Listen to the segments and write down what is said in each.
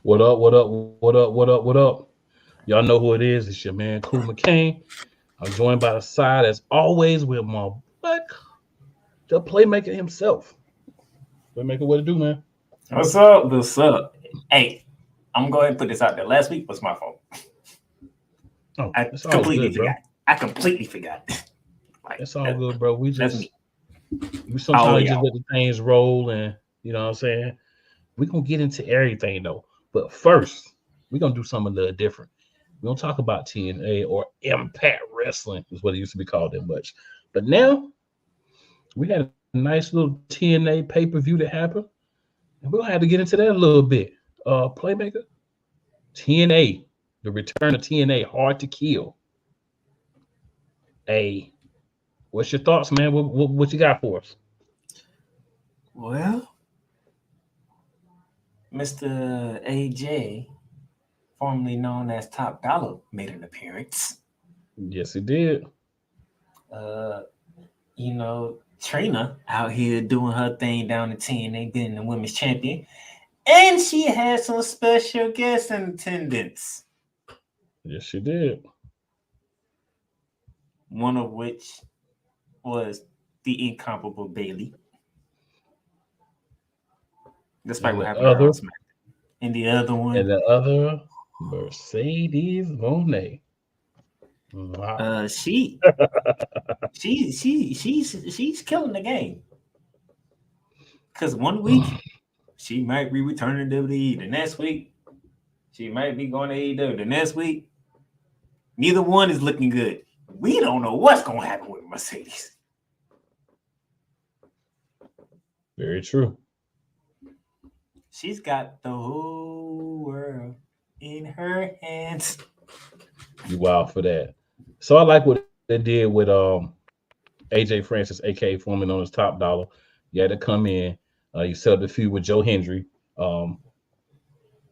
What up? What up? What up? What up? What up? Y'all know who it is. It's your man, Cool McCain. I'm joined by the side, as always, with my butt, the playmaker himself. Playmaker, what to do, man? What's up? What's up? Hey, I'm going to put this out there. Last week was my fault. Oh, I it's all completely good, bro. forgot. I completely forgot. Like It's all good, bro. We that's just me. we Oh sometimes just y'all. let the things roll, and you know what I'm saying. We're gonna get into everything though, but first we're gonna do something a little different. We don't talk about TNA or Impact Wrestling, is what it used to be called that much. But now we had a nice little TNA pay-per-view that happened, and we're gonna have to get into that a little bit. Playmaker, TNA, the return of TNA, hard to kill. Hey, what's your thoughts, man? What you got for us? Well, Mr. AJ, formerly known as Top Dollar, made an appearance. Yes, he did. Uh, Trina out here doing her thing down in TNA, being the women's champion, and she had some special guests in attendance. Yes, she did. One of which was the incomparable Bailey, despite And what the happened to her on other, SmackDown. And the other and one, the other, Mercedes Monet. Wow. uh, she she's killing the game. Cause one week she might be returning to WWE. The next week she might be going to AEW. The next week, neither one is looking good. We don't know what's gonna happen with Mercedes. Very true. She's got the whole world in her hands. You wild for that. So I like what they did with AJ Francis, aka formerly known as Top Dollar. You had to come in. You set up the feud with Joe Hendry. Um,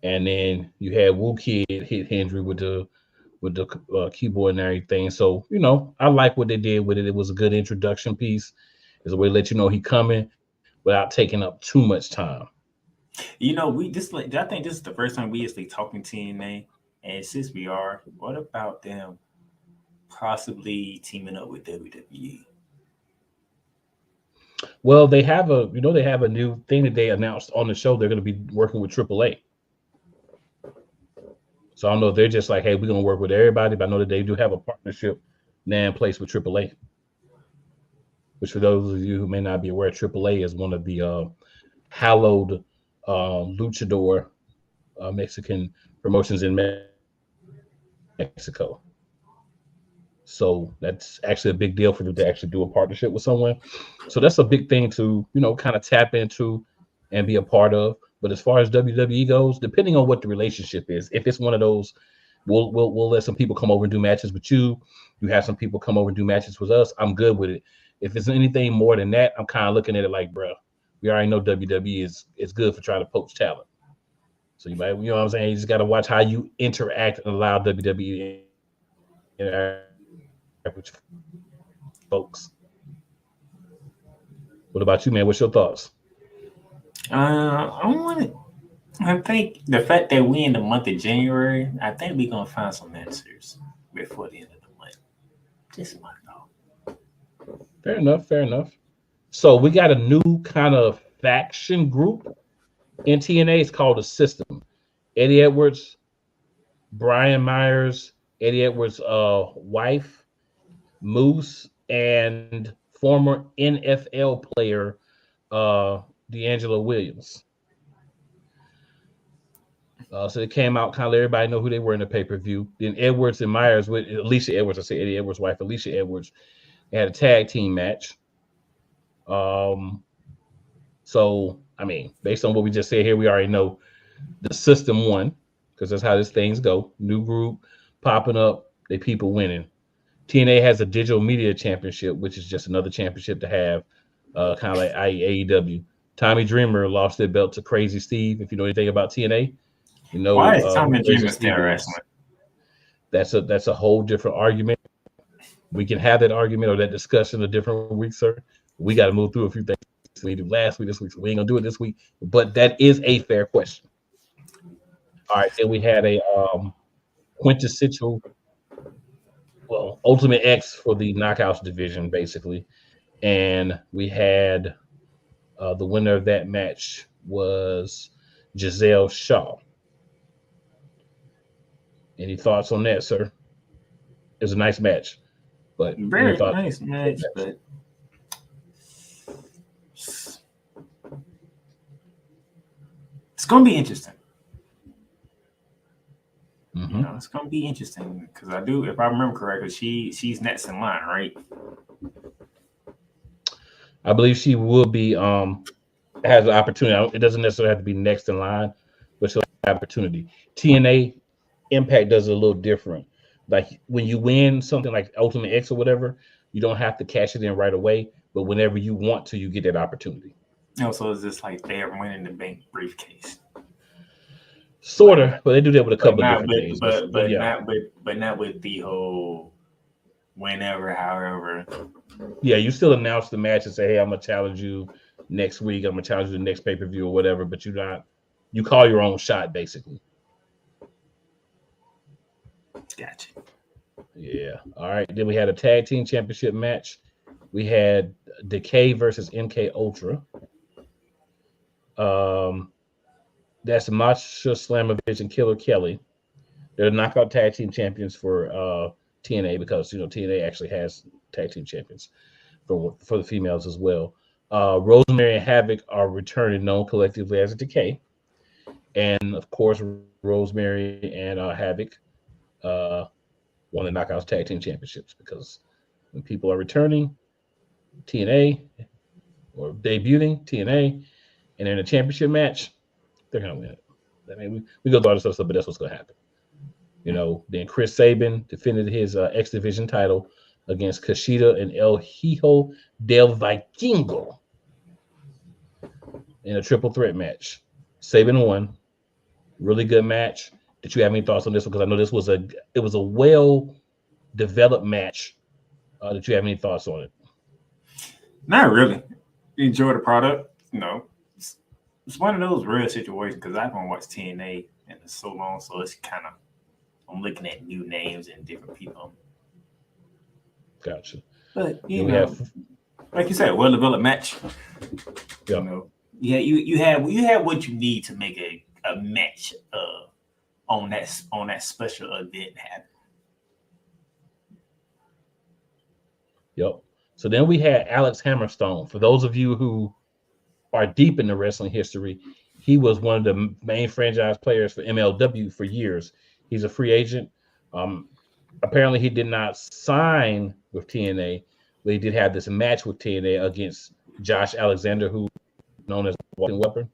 and then you had Wu Kid hit Hendry with the keyboard and everything. So I like what they did with it. It was a good introduction piece. It's a way to let you know he coming without taking up too much time. We just like I think this is the first time we actually talking TNA, and since we are, what about them possibly teaming up with WWE? Well, they have a new thing that they announced on the show. They're going to be working with AAA. So I don't know if they're just like, hey, we're going to work with everybody, but I know that they do have a partnership now in place with AAA. Which, for those of you who may not be aware, AAA is one of the hallowed luchador Mexican promotions in Mexico. So that's actually a big deal for them to actually do a partnership with someone. So that's a big thing to kind of tap into and be a part of. But as far as WWE goes, depending on what the relationship is, if it's one of those, we'll let some people come over and do matches with you. You have some people come over and do matches with us. I'm good with it. If it's anything more than that, I'm kind of looking at it like, bro, we already know WWE is good for trying to poach talent. So you might, what I'm saying, you just got to watch how you interact and allow WWE to interact with folks. What about you, man? What's your thoughts? I want to. I think the fact that we in the month of January, I think we're gonna find some answers before the end of the month. Just my thought. Fair enough. Fair enough. So we got a new kind of faction group in TNA. It's called a System. Eddie Edwards, Brian Myers, Eddie Edwards' wife, Moose, and former NFL player D'Angelo Williams. So they came out, kind of let everybody know who they were in the pay per view. Then Edwards and Myers with Alicia Edwards, I say Eddie Edwards' wife, Alicia Edwards, they had a tag team match. Um, so I mean, based on what we just said here, we already know the system won because that's how these things go. New group popping up, they people winning. TNA has a digital media championship, which is just another championship to have, kind of like AEW. Tommy Dreamer lost their belt to Crazy Steve. If you know anything about TNA, you know Why is who Tommy Crazy Dreamer still Steve is. wrestling? That's a whole different argument. We can have that argument or that discussion a different week, sir. We got to move through a few things we do last week, this week. So we ain't gonna do it this week. But that is a fair question. All right, then we had a quintessential, well, Ultimate X for the Knockouts division, basically, and we had the winner of that match was Giselle Shaw. Any thoughts on that, sir? It was a nice match, but any Very thoughts? nice match, but it's gonna be interesting. Mm-hmm. You know, it's gonna be interesting because I do, if I remember correctly, she's next in line, right? I believe she will be has an opportunity. It doesn't necessarily have to be next in line, but she'll have opportunity. TNA Impact does it a little different. Like when you win something like Ultimate X or whatever, you don't have to cash it in right away, but whenever you want to, you get that opportunity. No, so it's just like they're winning the bank briefcase, Sort of, but they do that with a but couple of not, different things. But yeah, but not with the whole whenever, however. yeah, you still announce the match and say, "Hey, I'm gonna challenge you next week. I'm gonna challenge you the next pay per view or whatever." But you call your own shot basically. Gotcha. Yeah. All right. Then we had a tag team championship match. We had Decay versus MK Ultra. That's Masha Slamovich and Killer Kelly. They're the knockout tag team champions for TNA because TNA actually has tag team champions for the females as well. Rosemary and Havoc are returning, known collectively as Decay, and of course Rosemary and Havoc won the Knockouts Tag Team Championships because when people are returning TNA or debuting TNA and in a championship match, they're gonna win it. I mean, we go through all this stuff, but that's what's gonna happen. Then Chris Sabin defended his X Division title against Kushida and El Hijo del Vikingo in a triple threat match. Sabin won. Really good match. Did you have any thoughts on this one? Because I know it was a well developed match. Did you have any thoughts on it? Not really. Enjoy the product. It's one of those rare situations because I haven't watched TNA in so long, so it's kind of, I'm looking at new names and different people. Gotcha. But like you said, well developed match. Yeah. You have what you need to make a match on that special event happen. Yep. So then we had Alex Hammerstone. For those of you who are deep in the wrestling history, he was one of the main franchise players for MLW for years. He's a free agent. Apparently, he did not sign with TNA, but he did have this match with TNA against Josh Alexander, who known as Walking Weapon.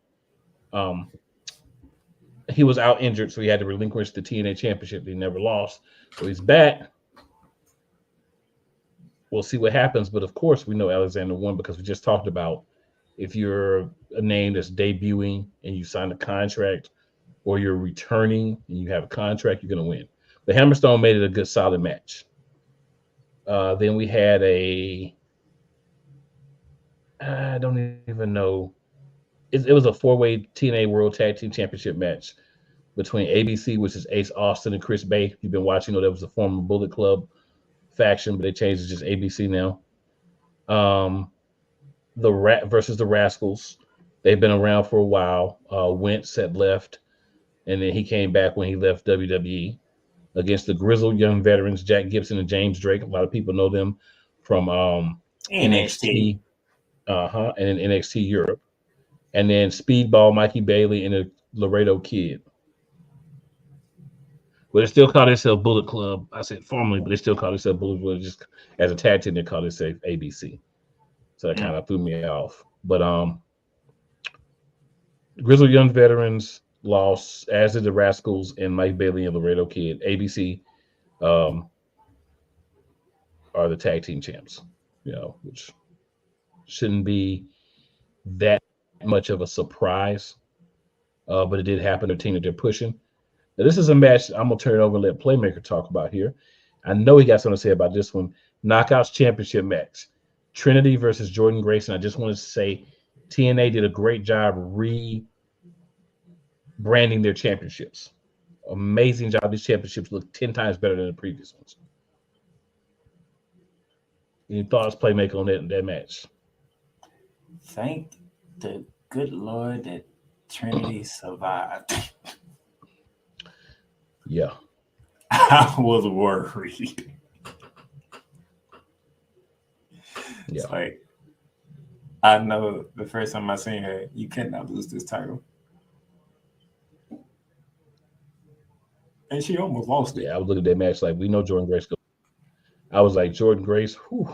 He was out injured, so he had to relinquish the TNA championship. He never lost. So he's back. We'll see what happens. But of course, we know Alexander won because we just talked about if you're a name that's debuting and you sign a contract, or you're returning and you have a contract, you're going to win. The Hammerstone made it a good, solid match. Then we had I don't even know. It was a 4-way TNA World Tag Team Championship match between ABC, which is Ace Austin and Chris Bay. You've been watching, that was a former Bullet Club faction, but they changed it to just ABC now. The Rat versus the Rascals. They've been around for a while. Wentz had left, and then he came back when he left WWE against the grizzled young veterans, Jack Gibson and James Drake. A lot of people know them from NXT. And then NXT Europe. And then Speedball, Mikey Bailey, and the Laredo Kid. But they still call themselves Bullet Club. I said formerly, but they still call themselves Bullet Club. Just as a tag team, they call themselves ABC. So that kind of threw me off. But Grizzled Young Veterans lost, as did the Rascals and Mike Bailey and Laredo Kid. ABC are the tag team champs, which shouldn't be that much of a surprise. But it did happen. The team that they're pushing. Now, this is a match I'm going to turn it over and let Playmaker talk about here. I know he got something to say about this one. Knockouts Championship match. Trinity versus Jordan Grayson. I just wanted to say TNA did a great job rebranding their championships. amazing job. These championships look 10 times better than the previous ones. Any thoughts, Playmaker, on that match? Thank the good Lord that Trinity survived. Yeah. I was worried. Yeah. It's like, I know the first time I seen her, you cannot lose this title. And she almost lost it. Yeah, I was looking at that match like, we know Jordan Grace. I was like, Jordan Grace, whew.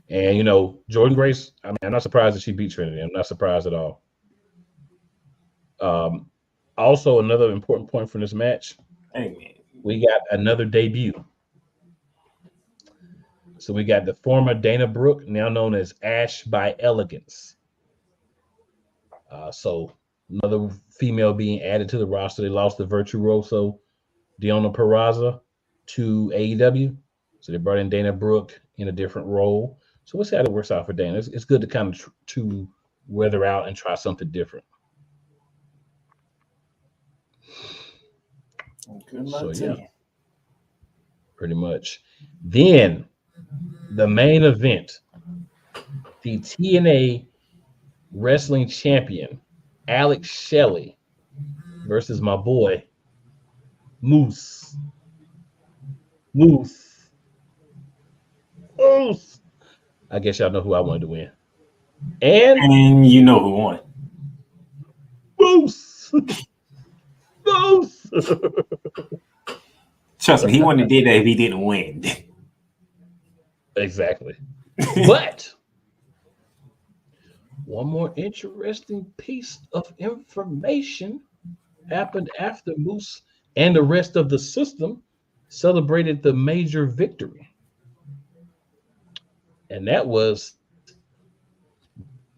And, you know, Jordan Grace, I mean, I'm not surprised that she beat Trinity. I'm not surprised at all. Also, another important point from this match, we got another debut. So we got the former Dana Brooke, now known as Ash by Elegance. So another female being added to the roster. They lost the Virtuoso Deonna Purrazzo to AEW. So they brought in Dana Brooke in a different role. So we'll see how it works out for Dana. It's good to kind of to weather out and try something different. Good luck So to yeah, you. pretty much. Then the main event, the TNA Wrestling Champion, Alex Shelley versus my boy, Moose. Moose. Moose. I guess y'all know who I wanted to win. And you know who won. Moose. Moose. Trust me, he wouldn't have did that if he didn't win. Exactly. But one more interesting piece of information happened after Moose and the rest of the system celebrated the major victory. And that was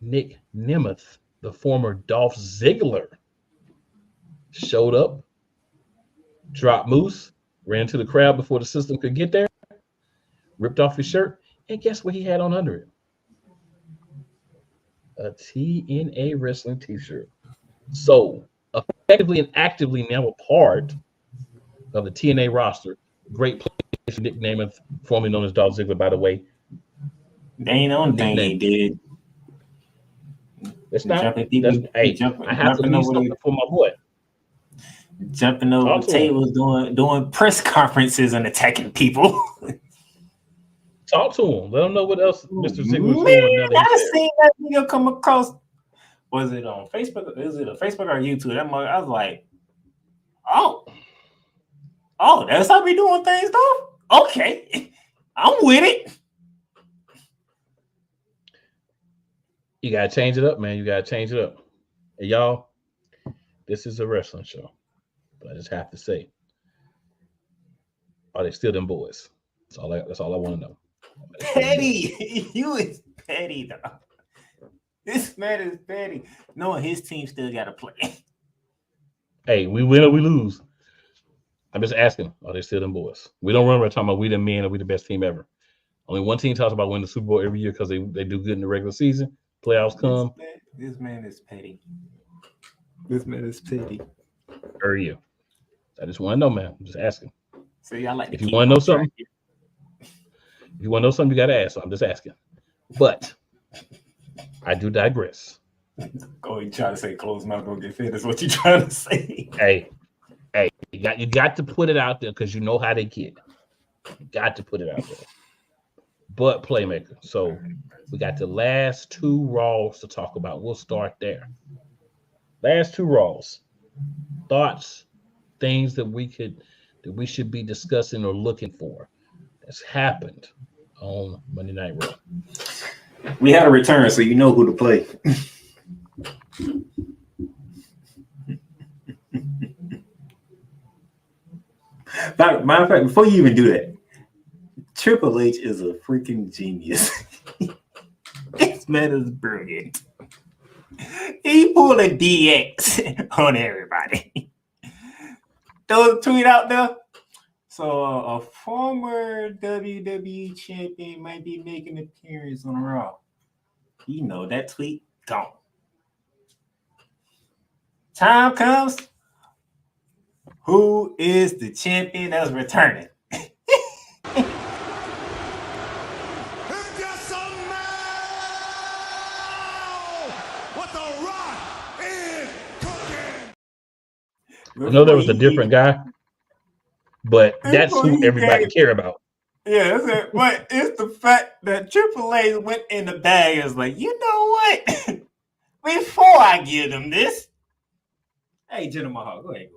Nick Nemeth, the former Dolph Ziggler, showed up, dropped Moose, ran to the crowd before the system could get there, ripped off his shirt, and guess what he had on under it? A TNA wrestling t-shirt. So effectively and actively now a part of the TNA roster. Great place for Nick Nemeth, formerly known as Dolph Ziggler, by the way. That ain't the only thing he did. It's not. Jumping I have to leave something for my boy. Jumping over tables, doing press conferences and attacking people. Talk to him. Let him know what else Mr. Ziggler's doing. Now that I seen that video come across. Was it on Facebook? Is it a Facebook or YouTube? I was like, oh, that's how we doing things, though. Okay, I'm with it. You gotta change it up, man. You gotta change it up. Hey, y'all, this is a wrestling show, but I just have to say, are they still them boys? That's all I want to know. Petty, you is petty, though. This man is petty. Knowing his team still got to play. Hey, we win or we lose. I'm just asking, are they still them boys? We don't run around talking about we the men or we the best team ever. Only one team talks about winning the Super Bowl every year because they do good in the regular season. Playoffs come. This man is petty. This man is petty. Every year. I just want to know, man. I'm just asking. See, I like if you want to know something, you got to ask. So I'm just asking. But I do digress. Go and try to say close mouth don't get fed. That's what you're trying to say. Hey, you got to put it out there because you know how they get. You got to put it out there. But Playmaker. So we got the last two Raws to talk about. We'll start there. Last two Raws. Thoughts, things that we should be discussing or looking for that's happened on Monday Night Raw. We had a return, so you know who to play. Matter of fact, before you even do that, Triple H is a freaking genius. This man is brilliant. He pulled a DX on everybody. Throw a tweet out there. So a former WWE champion might be making an appearance on Raw. You know that tweet gone. time comes. Who is the champion that's returning? I know there was a different guy, but that's who everybody care about. Yeah, that's it. But it's the fact that Triple H went in the bag and was like, you know what? Before I give them this, hey, Jinder Mahal, go ahead.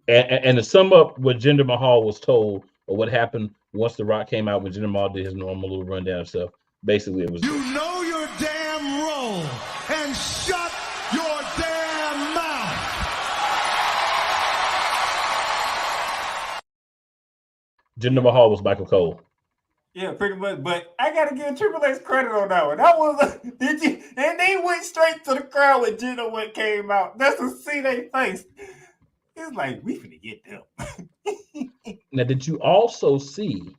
And to sum up what Jinder Mahal was told, or what happened once The Rock came out when Jinder Mahal did his normal little rundown stuff, basically it was, you know your damn role and shut your damn mouth. Jinder Mahal was Michael Cole. Yeah, pretty much. But I gotta give Triple H credit on that one. That was did you? And they went straight to the crowd when Jinder what came out. That's to see their face. It's like we finna get them. Now, did you also see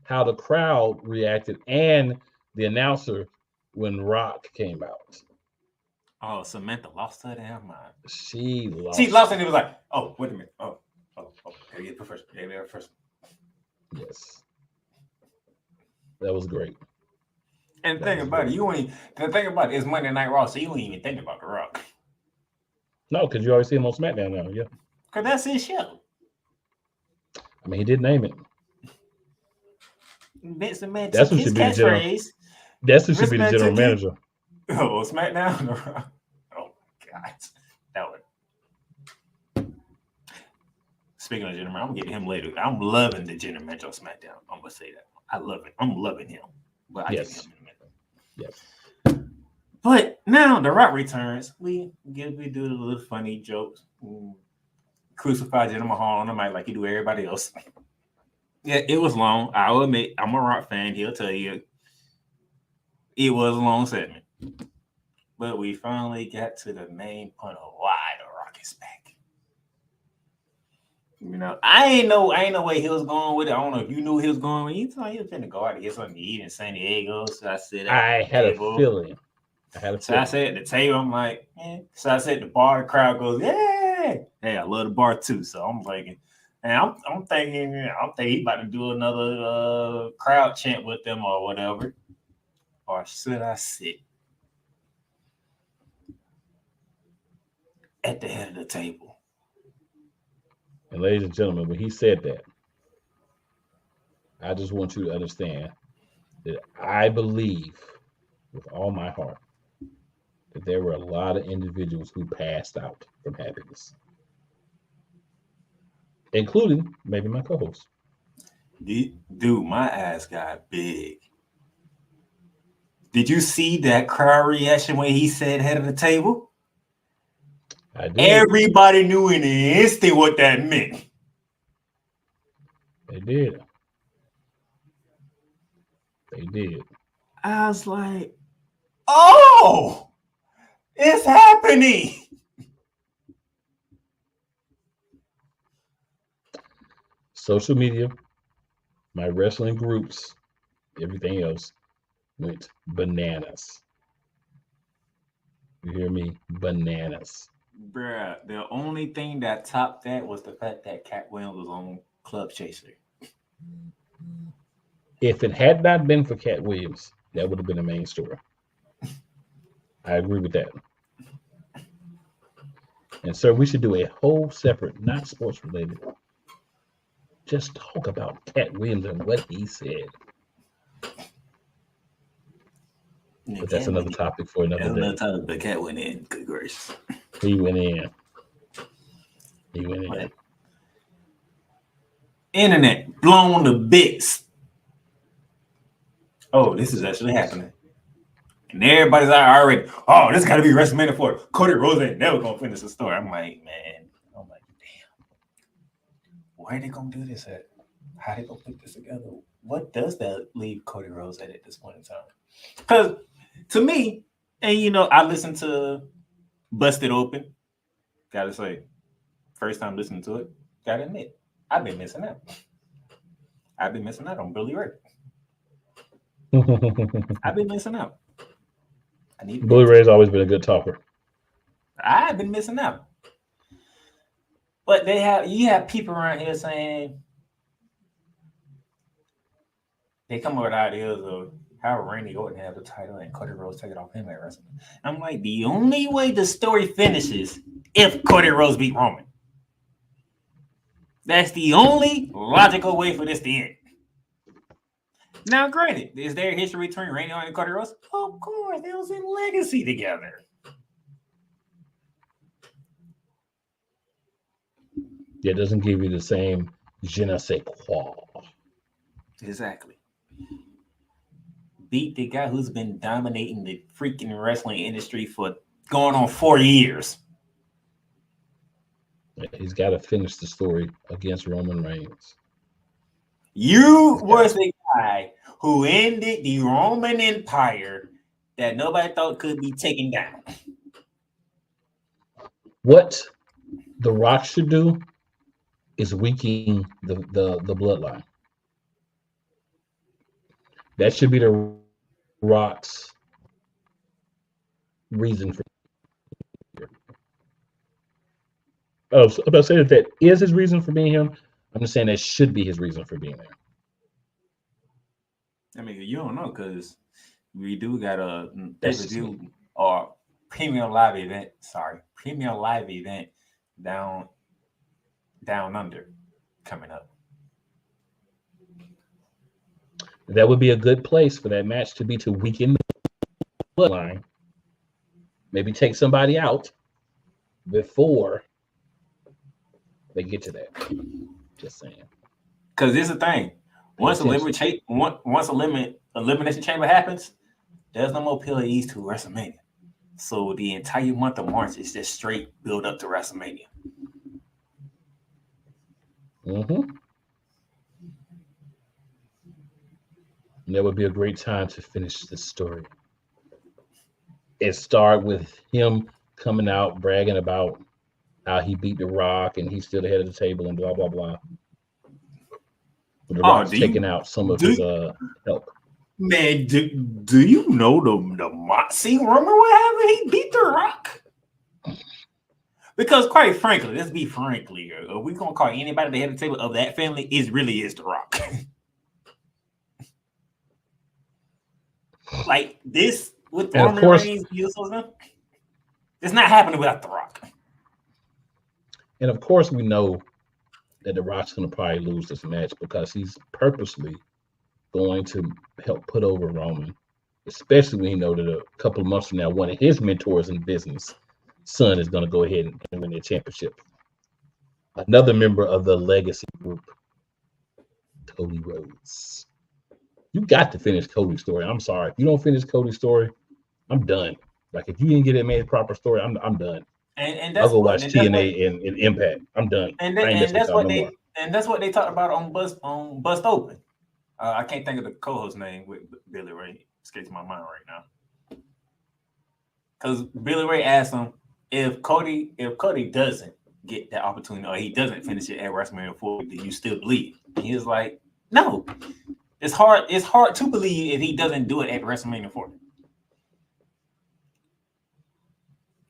how the crowd reacted and the announcer when Rock came out? Oh, Samantha lost her damn mind. She lost. And it was like, oh, wait a minute. Oh, gotta get first. First. Yes. That was great. And the thing about it is Monday Night Raw, so you ain't even think about The Rock. No, because you always see him on SmackDown now, yeah. Because that's his show. I mean, he did name it. Vince McMahon That's took who his should be the general. catchphase. That's who should be the general manager. Oh, SmackDown? Oh, God. That one. Speaking of general manager, I'm going to get him later. I'm loving the general manager on SmackDown. I'm going to say that. I love it. I'm loving him. But I get him in a minute. Yes. But now The Rock returns. We do the little funny jokes. Crucify Jinder Mahal on the mic like you do everybody else. Yeah, it was long. I'll admit, I'm a Rock fan. He'll tell you it was a long segment. But we finally got to the main point of why The Rock is back. You know, I ain't no way he was going with it. I don't know if you knew he was going with it. You thought he was finna go out and get something to eat in San Diego. So I said, I had a feeling. So I said at the table, I'm like, so I said the bar, the crowd goes, yeah. Hey, I love the bar too. So I'm like, and I'm thinking he's about to do another crowd chant with them or whatever. Or should I sit at the head of the table? And ladies and gentlemen, when he said that, I just want you to understand that I believe with all my heart that there were a lot of individuals who passed out from happiness, including maybe my co-host. Dude, my ass got big. Did you see that crowd reaction when he said head of the table? I did. Everybody knew in the instant what that meant. They did. They did. I was like, oh, it's happening. Social media, my wrestling groups, everything else went bananas. You hear me? Bananas. Bruh, the only thing that topped that was the fact that Cat Williams was on Club Chaser. If it had not been for Cat Williams, that would have been the main story. I agree with that. And sir, we should do a whole separate, not sports related, just talk about Cat Williams and what he said. But that's another topic for another day. Another topic, but Cat went in. Good gracious. He went in. But internet blown to bits. Oh, this is actually happening. And everybody's already, oh, this got to be WrestleMania 4. Cody Rhodes ain't never going to finish the story. I'm like, damn. Where are they going to do this at? How are they going to put this together? What does that leave Cody Rhodes at this point in time? Because to me, and you know, I listened to Busted Open. Gotta say, first time listening to it, gotta admit, I've been missing out. I've been missing out on Billy Ray. I've been missing out. I need to Bully Ray's always been a good talker. I've been missing out. But you have people around here saying they come up with ideas of how Randy Orton have the title and Cody Rhodes take it off him at wrestling. I'm like, the only way the story finishes if Cody Rhodes beat Roman. That's the only logical way for this to end. Now, granted, is there a history between Randy Orton and Cody Rhodes? Of course, they was in Legacy together. It doesn't give you the same je ne sais quoi. Exactly. Beat the guy who's been dominating the freaking wrestling industry for going on 4 years. He's got to finish the story against Roman Reigns. You was the guy who ended the Roman Empire that nobody thought could be taken down. What The Rock should do is weaken the bloodline. That should be The Rock's reason for. Oh, so I'm not saying that is his reason for being him. I'm just saying that should be his reason for being there. I mean, you don't know because we do got a pay-per-view or premium live event. Sorry, premium live event down under coming up. That would be a good place for that match to be, to weaken the bloodline. Maybe take somebody out before they get to that. Just saying. Because this is the thing. Once elimination chamber happens, there's no more PLEs to WrestleMania. So the entire month of March is just straight build up to WrestleMania. Mm-hmm. And that would be a great time to finish the story. It start with him coming out bragging about how he beat The Rock and he's still the head of the table and blah blah blah. But The Rock's taking out some of his help. Man, do you know the Moxie rumor what happened? He beat The Rock. Because quite frankly, let's be frankly, are we gonna call anybody the head of the table of that family? It really is The Rock. Like this with Roman Reigns, it's not happening without The Rock. And of course, we know that The Rock's going to probably lose this match because he's purposely going to help put over Roman, especially when he know that a couple of months from now, one of his mentors in business, son, is going to go ahead and win the championship. Another member of the Legacy group, Cody Rhodes. You got to finish Cody's story. I'm sorry. If you don't finish Cody's story, I'm done. Like, if you didn't get it made a proper story, I'm done. And I'll go watch TNA and Impact. I'm done. And that's what they talked about on Bust Open. I can't think of the co-host name with Billy Ray. Escapes my mind right now. Because Billy Ray asked him if Cody doesn't get that opportunity or he doesn't finish it at WrestleMania 4, do you still believe? And he was like, no. It's hard to believe if he doesn't do it at WrestleMania 4.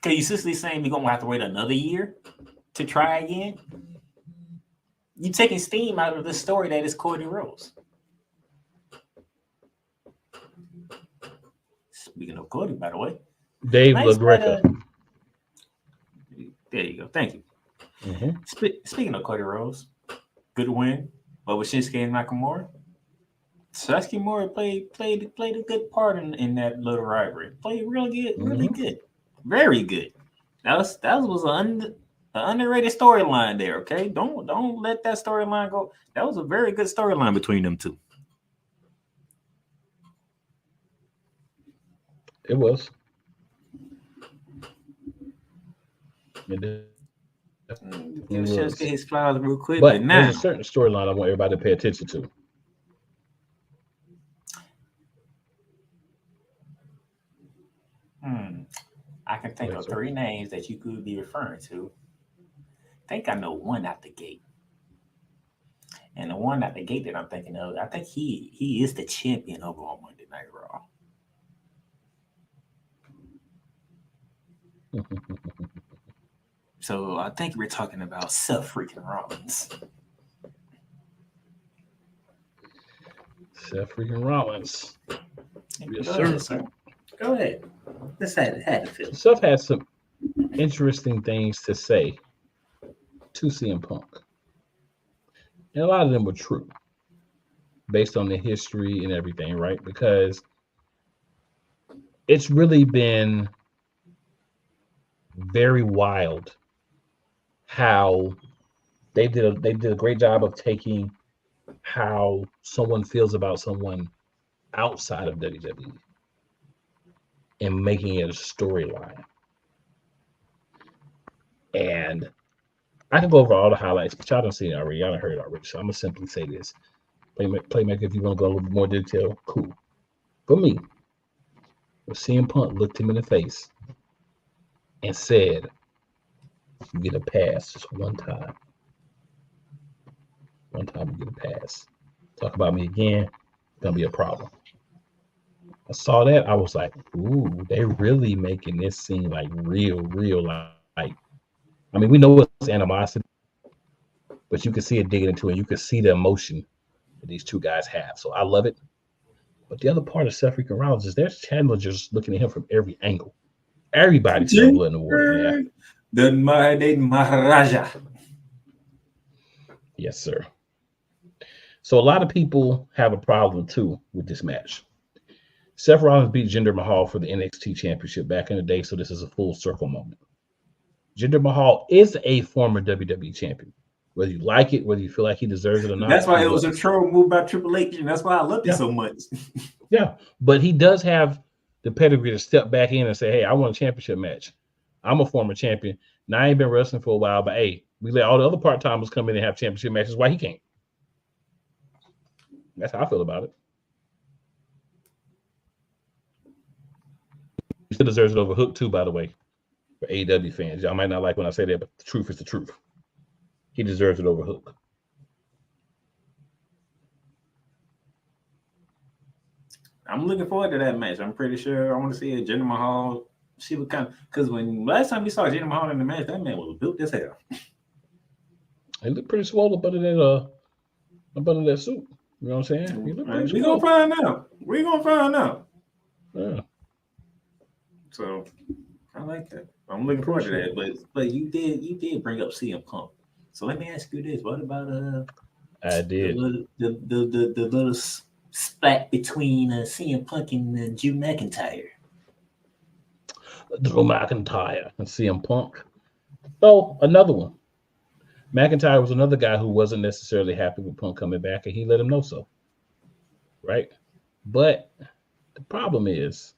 Because you seriously saying we're gonna have to wait another year to try again? You taking steam out of the story that is Cody Rhodes. Speaking of Cody, by the way, Dave LaGreca. There you go. Thank you. Mm-hmm. Speaking of Cody Rhodes, good win, but with Shinsuke and Nakamura, Sasuke Mori played a good part in that little rivalry. Played really good, really good, very good. That was an underrated storyline there. Okay, don't let that storyline go. That was a very good storyline between them two. It was. Give Shinsuke his flowers real quick, but now there's a certain storyline I want everybody to pay attention to. I can think of 3 names that you could be referring to. I think I know one out the gate. And the one out the gate that I'm thinking of, I think he is the champion over on Monday Night Raw. So I think we're talking about Seth freaking Rollins. Seth freaking Rollins. Yes, Go sir. ahead, sir. Go ahead. This had to feel. Seth had some interesting things to say to CM Punk. And a lot of them were true based on the history and everything, right? Because it's really been very wild how they did a great job of taking how someone feels about someone outside of WWE and making it a storyline. And I can go over all the highlights, but y'all don't see it already. Y'all done heard it already. So I'm gonna simply say this. Playmaker, if you want to go a little bit more detail, cool. For me, when CM Punk looked him in the face and said, "You get a pass just one time. One time you get a pass. Talk about me again, it's gonna be a problem." I saw that, I was like, "Ooh, they really making this seem like real, like." I mean, we know it's animosity, but you can see it digging into it. You can see the emotion that these two guys have. So I love it. But the other part of Seth freaking Rollins is there's challengers looking at him from every angle. Everybody's throwing blood in the water, man. The Maharaja. Yes, sir. So a lot of people have a problem too with this match. Seth Rollins beat Jinder Mahal for the NXT Championship back in the day, so this is a full circle moment. Jinder Mahal is a former WWE champion. Whether you like it, whether you feel like he deserves it or not. That's why it was a troll move by Triple H, and that's why I loved it so much. Yeah, but he does have the pedigree to step back in and say, "Hey, I want a championship match. I'm a former champion. Now I ain't been wrestling for a while, but hey, we let all the other part-timers come in and have championship matches. Why he can't?" That's how I feel about it. He still deserves it over Hook too, by the way, for AEW fans. Y'all might not like when I say that, but the truth is the truth. He deserves it over Hook. I'm looking forward to that match. I'm pretty sure I want to see a Jinder Mahal. She would kind of, because when last time we saw Jinder Mahal in the match, that man was built as hell. He looked pretty swole up under that suit. You know what I'm saying? We're gonna find out. We're gonna find out. Yeah. So I like that. I'm looking forward to that. But you did bring up CM Punk. So let me ask you this: what about I did the little spat between CM Punk and Drew McIntyre? Drew McIntyre and CM Punk. So another one. McIntyre was another guy who wasn't necessarily happy with Punk coming back, and he let him know so. Right? But the problem is,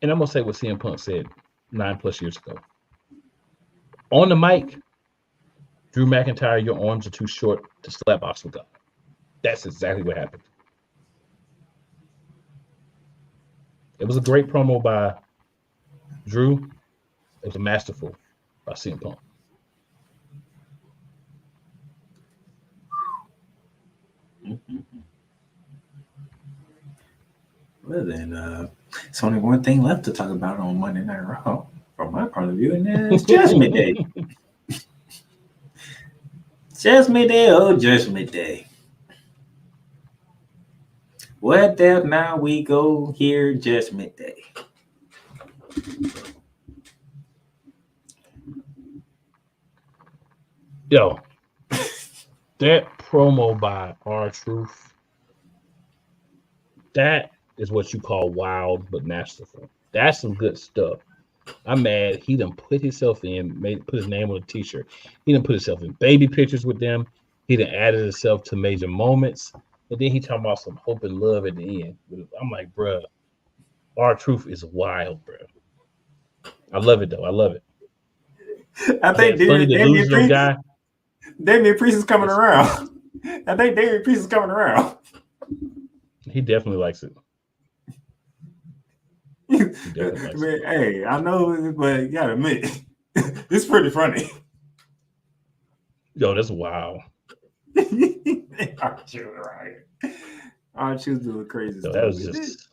and I'm gonna say what CM Punk said 9+ years ago. On the mic, Drew McIntyre, your arms are too short to slap box with God. That's exactly what happened. It was a great promo by Drew. It was masterful by CM Punk. Well then, it's only one thing left to talk about on Monday Night Raw, from my point of view, and that's Judgment Day. Judgment Day, oh Judgment Day. What the now we go here, Judgment Day. Yo, that promo by R-Truth, that is what you call wild but masterful. That's some good stuff. I'm mad he done put himself in, put his name on a t-shirt. He done put himself in baby pictures with them. He done added himself to major moments. And then he talking about some hope and love at the end. I'm like, bruh, R-Truth is wild, bruh. I love it, though. I love it. I think Damian Priest is coming around. I think Damian Priest is coming around. He definitely likes it. Man, hey, I know, but you gotta admit, it's pretty funny. Yo, that's wild. R-Truth, right? R-Truth doing crazy stuff. That was just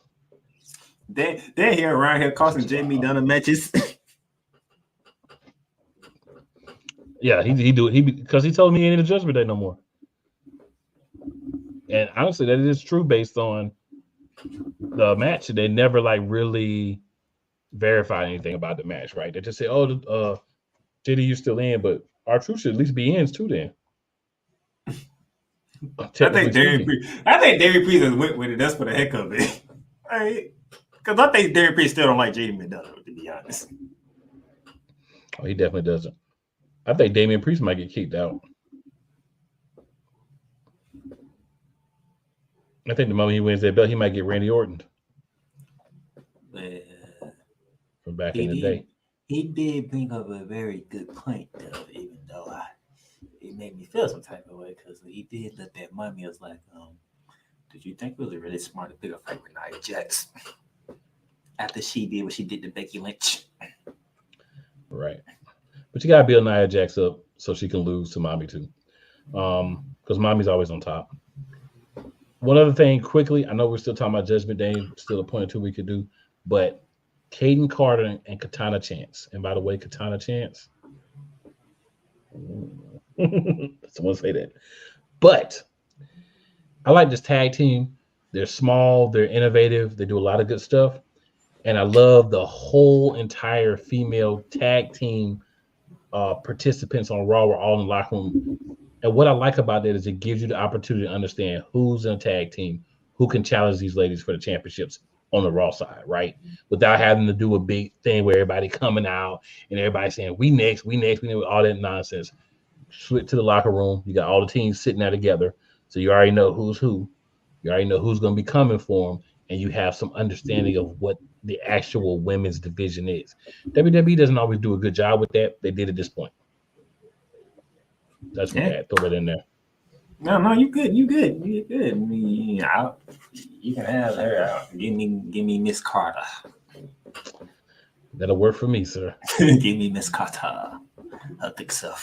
They're here around here costing Jamie Dunham matches. Yeah, he because he told me he ain't in the Judgment Day no more. And honestly, that is true based on the match. They never like really verified anything about the match, right? They just say, "Oh, JD, you're still in, but our truth should at least be in too." Then, I think Dairy Priest has went with it. That's for the heck of it. Because I think Dairy Priest still don't like JD McDonough, to be honest. Oh, he definitely doesn't. I think Damian Priest might get kicked out. I think the moment he wins that belt, he might get Randy Orton from back in the day. He did bring up a very good point, though, even though it made me feel some type of way, because he did let that money. I was like, did you think it was really smart to pick a fight with Nia Jax after she did what she did to Becky Lynch? Right. But you got to build Nia Jax up so she can lose to Mommy, too. Because Mommy's always on top. One other thing, quickly, I know we're still talking about Judgment Day, still a point or two we could do, but Kaden Carter and Katana Chance. And by the way, Katana Chance, someone say that. But I like this tag team. They're small, they're innovative, they do a lot of good stuff. And I love the whole entire female tag team participants on Raw were all in the locker room. And what I like about that is it gives you the opportunity to understand who's in a tag team, who can challenge these ladies for the championships on the Raw side, right? Without having to do a big thing where everybody coming out and everybody saying, we next, all that nonsense. Switch to the locker room. You got all the teams sitting there together. So you already know who's who. You already know who's going to be coming for them. And you have some understanding of what the actual women's division is. WWE doesn't always do a good job with that. They did at this point. That's my bad. Throw that in there. No, you good. You good. I mean, you can have her out. Give me Miss Carter. That'll work for me, sir. Give me Miss Carter. I think so.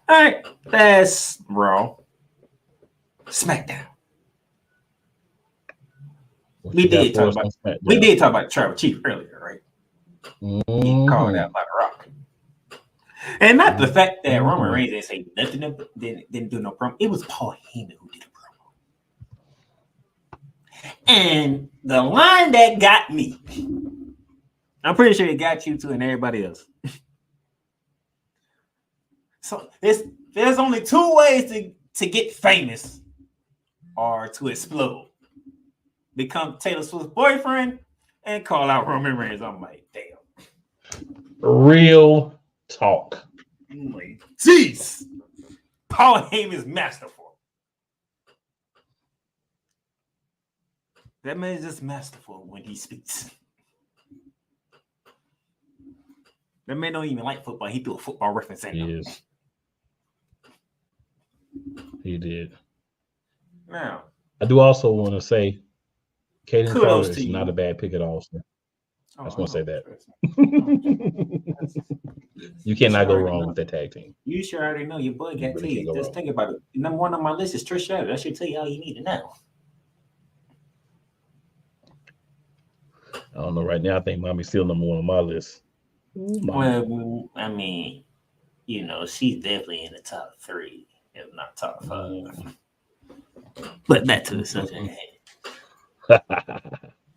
All right, that's Raw. SmackDown. We did talk about Tribal Chief earlier, right? Mm-hmm. He called out by The Rock. And not the fact that Roman Reigns didn't say nothing, didn't do no promo. It was Paul Heyman who did a promo. And the line that got me, I'm pretty sure it got you too and everybody else. So there's only two ways to get famous or to explode. Become Taylor Swift's boyfriend and call out Roman Reigns. I'm like, damn. Real talk. Jeez. Paul Heyman's masterful. That man is just masterful when he speaks. That man don't even like football. He threw a football reference in there. He did. Now, I do also want to say Kaden Carter is not a bad pick at all, sir. I just want to say that. You cannot go wrong with that tag team. You sure already know your boy got really teeth. Just think about it. Number one on my list is Trish Stratus. That should tell you all you need to know. I don't know. Right now, I think Mommy's still number one on my list. Well, I mean, you know, she's definitely in the top 3, if not top 5. But back to the subject.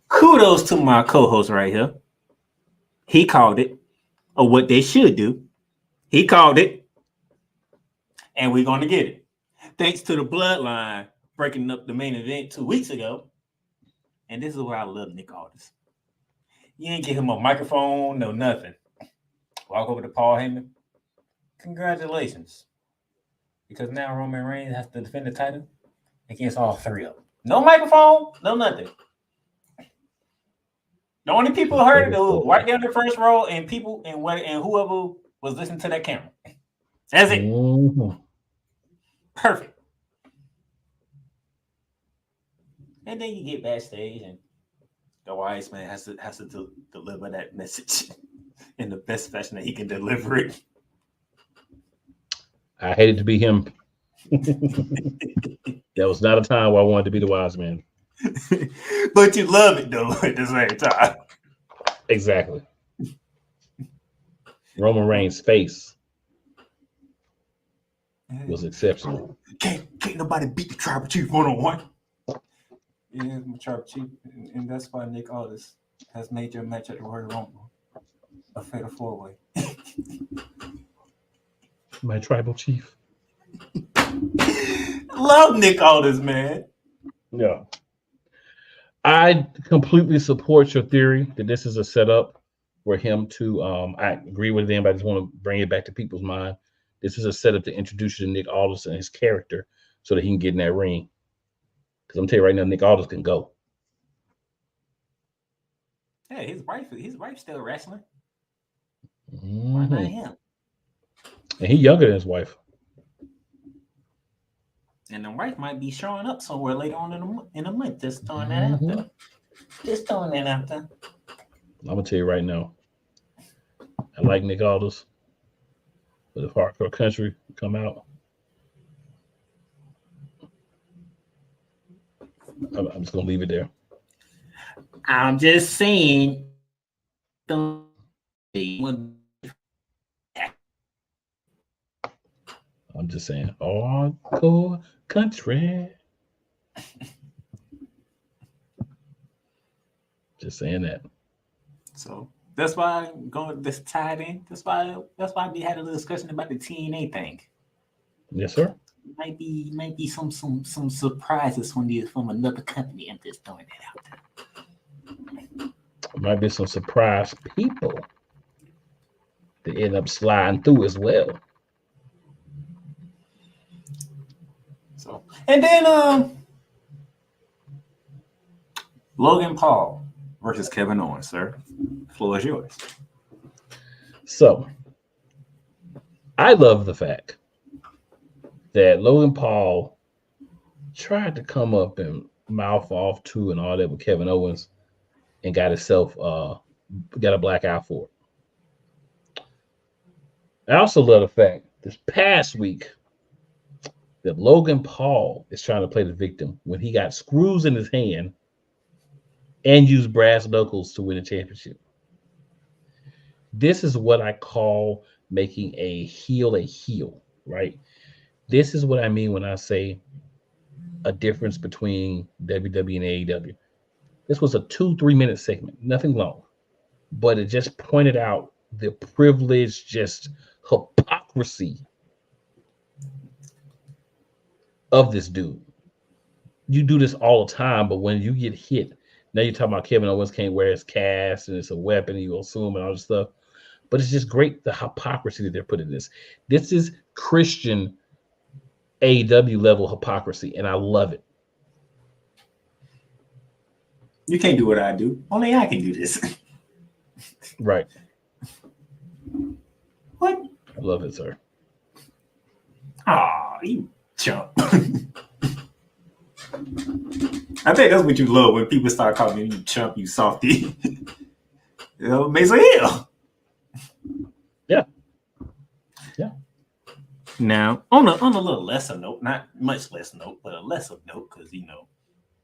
Kudos to my co-host right here. He called it, or what they should do. He called it, and we're going to get it. Thanks to the Bloodline breaking up the main event 2 weeks ago. And this is where I love Nick Aldis. You ain't give him a microphone, no nothing. Walk over to Paul Heyman. Congratulations. Because now Roman Reigns has to defend the title against all 3 of them. No microphone, no nothing. The only people who heard it was right there in the first row and people and whoever was listening to that camera. That's it. Mm-hmm. Perfect. And then you get backstage and the wise man has to deliver that message in the best fashion that he can deliver it. I hated to be him. That was not a time where I wanted to be the wise man. But you love it though at the same time. Exactly. Roman Reigns' face was exceptional. Can't nobody beat the Tribal Chief 1-on-1. Yeah, my Tribal Chief, and that's why Nick Aldis has made your match at the Royal Rumble a fatal 4-way. My tribal chief. Love Nick Aldis, man. Yeah. I completely support your theory that this is a setup for him to. I agree with them, but I just want to bring it back to people's mind. This is a setup to introduce you to Nick Aldis and his character, so that he can get in that ring. Because I'm telling you right now, Nick Aldis can go. Hey, his wife still wrestling. Mm-hmm. Why not him? And he's younger than his wife. And the wife might be showing up somewhere later on in a month. Just throwing that out there. Just throwing that out there. I'm gonna tell you right now. I like Nick Aldis, but if Hardcore Country come out, I'm just gonna leave it there. I'm just saying. I'm just saying, Hardcore Country. Just saying that. So that's why going this tied in. That's why we had a little discussion about the TNA thing. Yes, sir. Might be some surprises from another company. I'm just throwing that out there. Might be some surprise people that end up sliding through as well. So and then Logan Paul versus Kevin Owens, sir. The floor is yours. So I love the fact that Logan Paul tried to come up and mouth off to and all that with Kevin Owens and got himself got a black eye for it. I also love the fact this past week that Logan Paul is trying to play the victim when he got screws in his hand and used brass knuckles to win a championship. This is what I call making a heel, right? This is what I mean when I say a difference between WWE and AEW. This was a 2-3 minute segment, nothing long, but it just pointed out the privileged, just hypocrisy of this dude. You do this all the time, but when you get hit, now you're talking about Kevin Owens can't wear his cast and it's a weapon, you assume, and all this stuff. But it's just great the hypocrisy that they're putting in this. This is Christian AEW level hypocrisy, and I love it. You can't do what I do. Only I can do this. Right. What? I love it, sir. Ah, you chump. I think that's what you love when people start calling you chump, you softy. You know, makes a heel. Yeah. Yeah. Now, on a little lesser note, not much less note, but a lesser note, because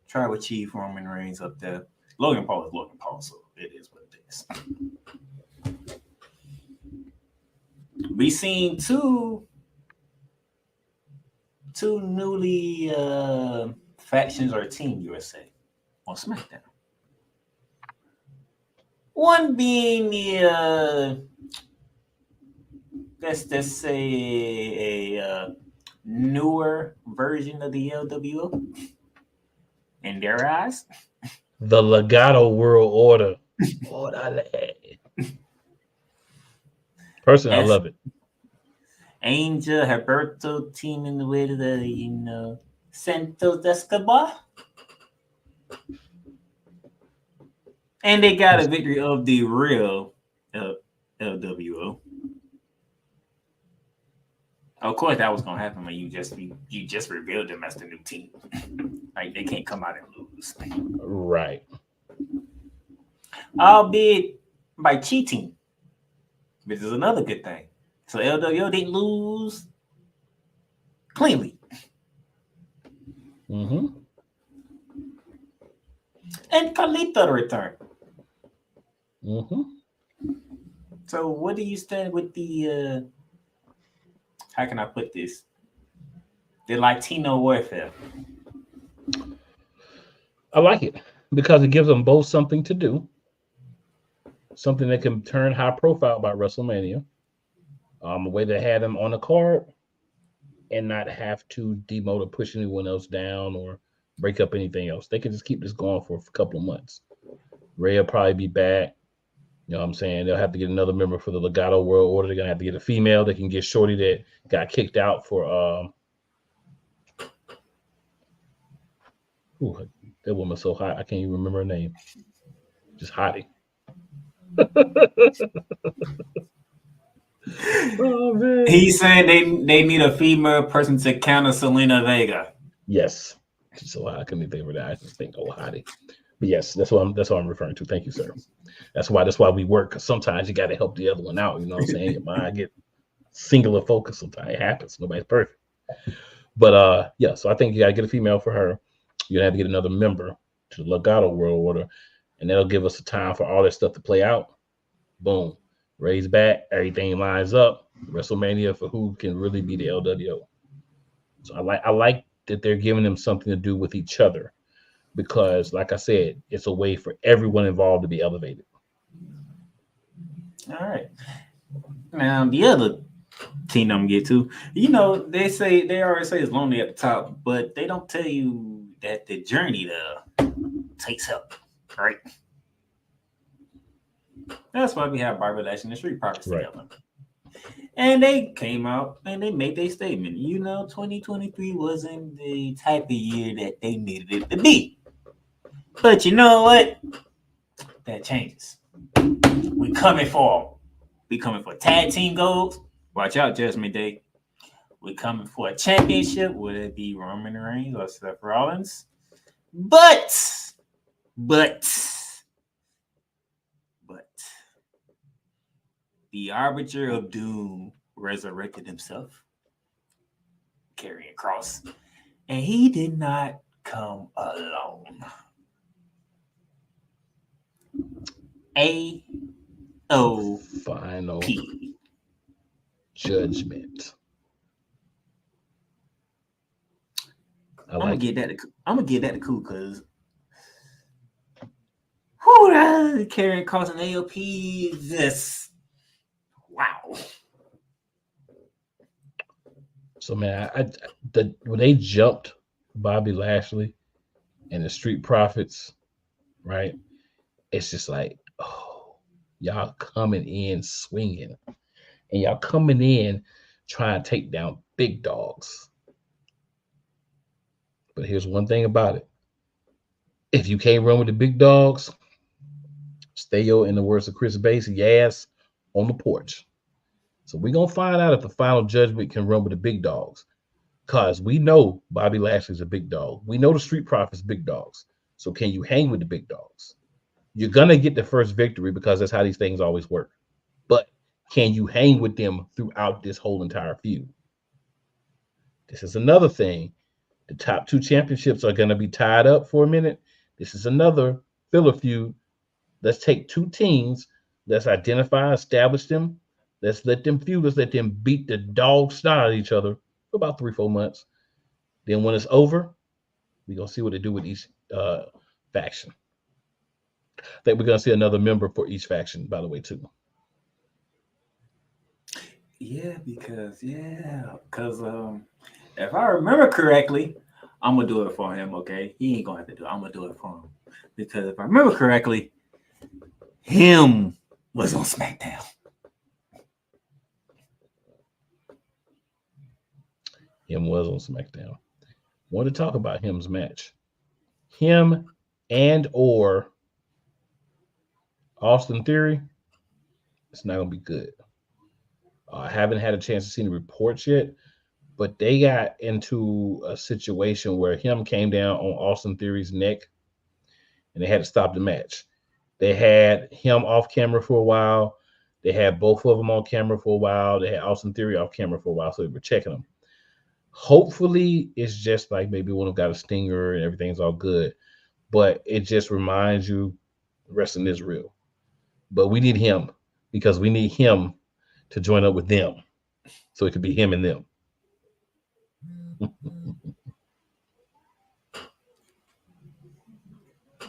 Tribal Chief Roman Reigns up there. Logan Paul is Logan Paul, so it is what it is. We seen two newly factions or Team USA on SmackDown. One being the let's say a newer version of the LWO in their eyes. The Legato World Order. Personally, I love it. Angel Alberto teaming with Santos Escobar. And they got a victory of the real LWO. Of course, that was gonna happen when you just revealed them as the new team. Like they can't come out and lose. Right. Albeit by cheating, which is another good thing. So LWO didn't lose cleanly. Mm-hmm. And Carlito to return. Mm-hmm. So what do you stand with the how can I put this? The Latino warfare. I like it because it gives them both something to do, something that can turn high profile by WrestleMania. A way to have them on the card and not have to demote or push anyone else down or break up anything else. They can just keep this going for a couple of months. Ray will probably be back. You know what I'm saying? They'll have to get another member for the Legato World Order. They're gonna have to get a female. They can get Shorty that got kicked out for ooh, that woman's so hot. I can't even remember her name. Just hottie. Oh man. He's saying they need a female person to counter Selena Vega. Yes. So I couldn't even think of that. I just think hottie. But yes, that's what I'm referring to. Thank you, sir. That's why we work. Cause sometimes you gotta help the other one out. You know what I'm saying? Your mind get singular focus sometimes. It happens. Nobody's perfect. But yeah, so I think you gotta get a female for her. You're gonna have to get another member to the Legato World Order, and that'll give us a time for all that stuff to play out. Boom. Ray's back, everything lines up. WrestleMania for who can really be the LWO. So I like that they're giving them something to do with each other because, like I said, it's a way for everyone involved to be elevated. All right. Now the other team I'm gonna get to, they always say it's lonely at the top, but they don't tell you that the journey there takes help, right? That's why we have Barbie Lash and the Street Profits together. And they came out and they made their statement. 2023 wasn't the type of year that they needed it to be. But you know what? That changes. We coming for tag team goals. Watch out, Judgment Day. We coming for a championship, whether it be Roman Reigns or Seth Rollins. But the Arbiter of Doom resurrected himself, carrying a cross, and he did not come alone. Final P. Judgment. I'm gonna get that to cool because who carrying cross and AOP this. Wow. So man, when they jumped Bobby Lashley and the Street Profits, right? It's just like, oh, y'all coming in swinging, and y'all coming in trying to take down big dogs. But here's one thing about it: if you can't run with the big dogs, stay in the words of Chris Bass, ass on the porch. So we're going to find out if the Final Judgment can run with the big dogs. Because we know Bobby Lashley's a big dog. We know the Street Profits big dogs. So can you hang with the big dogs? You're going to get the first victory because that's how these things always work. But can you hang with them throughout this whole entire feud? This is another thing. The top two championships are going to be tied up for a minute. This is another filler feud. Let's take two teams. Let's identify, establish them. Let's let them feud. Let's let them beat the dog snot out of each other for about 3-4 months. Then when it's over, we're going to see what they do with each faction. I think we're going to see another member for each faction, by the way, too. Yeah, because if I remember correctly, I'm going to do it for him, okay? He ain't going to have to do it. I'm going to do it for him. Because if I remember correctly, him was on SmackDown. Him was on SmackDown. Want to talk about him's match. Him and or Austin Theory, it's not going to be good. I haven't had a chance to see the reports yet, but they got into a situation where him came down on Austin Theory's neck and they had to stop the match. They had him off camera for a while. They had both of them on camera for a while. They had Austin Theory off camera for a while, so they were checking them. Hopefully, it's just like maybe one of them got a stinger and everything's all good. but it just reminds you wrestling is real. But we need him because we need him to join up with them. So it could be him and them.